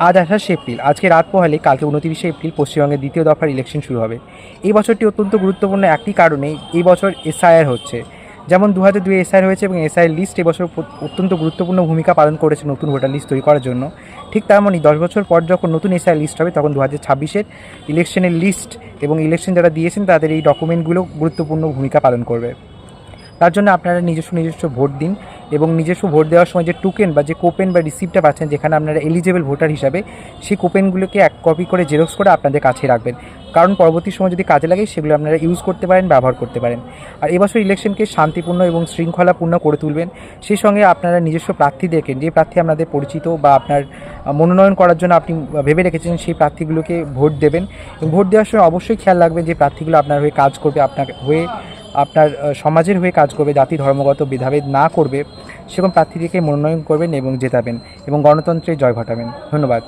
আজ 28শে এপ্রিল, আজকে রাত পোহালে কালকে 29শে এপ্রিল পশ্চিমবঙ্গের দ্বিতীয় দফার ইলেকশন শুরু হবে। এই বছরটি অত্যন্ত গুরুত্বপূর্ণ একটি কারণেই, এই বছর এসআইআর হচ্ছে। যেমন 2002 এসআইআর হয়েছে এবং এসআইআর লিস্ট এবছর অত্যন্ত গুরুত্বপূর্ণ ভূমিকা পালন করেছে নতুন ভোটার লিস্ট তৈরি করার জন্য। ঠিক তেমনই 10 বছর পর যখন নতুন এসআইআর লিস্ট হবে, তখন 2026-এর ইলেকশনের লিস্ট এবং ইলেকশন যারা দিয়েছেন তাদের এই ডকুমেন্টগুলো গুরুত্বপূর্ণ ভূমিকা পালন করবে। তার জন্য আপনারা নিজস্ব ভোট দিন এবং নিজস্ব ভোট দেওয়ার সময় যে টোকেন বা যে কোপেন বা রিসিপ্টটা পাচ্ছেন, যেখানে আপনারা এলিজেবল ভোটার হিসাবে, সেই কোপেনগুলোকে এক কপি করে জেরক্স করে আপনাদের কাছে রাখবেন। কারণ পরবর্তী সময় যদি কাজে লাগে সেগুলো আপনারা ইউজ করতে পারেন, ব্যবহার করতে পারেন। আর এবছর ইলেকশনকে শান্তিপূর্ণ এবং শৃঙ্খলাপূর্ণ করে তুলবেন। সেই সঙ্গে আপনারা নিজস্ব প্রার্থী দেখেন, যে প্রার্থী আপনাদের পরিচিত বা আপনার মনোনয়ন করার জন্য আপনি ভেবে রেখেছেন, সেই প্রার্থীগুলোকে ভোট দেবেন। এবং ভোট দেওয়ার সময় অবশ্যই খেয়াল রাখবেন যে প্রার্থীগুলো আপনার হয়ে কাজ করবে, আপনার হয়ে, আপনার সমাজের হয়ে কাজ করবে, জাতি ধর্মগত ভেদাভেদ না করবে, সেরকম প্রার্থীদেরকে মনোনয়ন করবেন এবং জেতাবেন এবং গণতন্ত্রের জয় ঘটাবেন। ধন্যবাদ।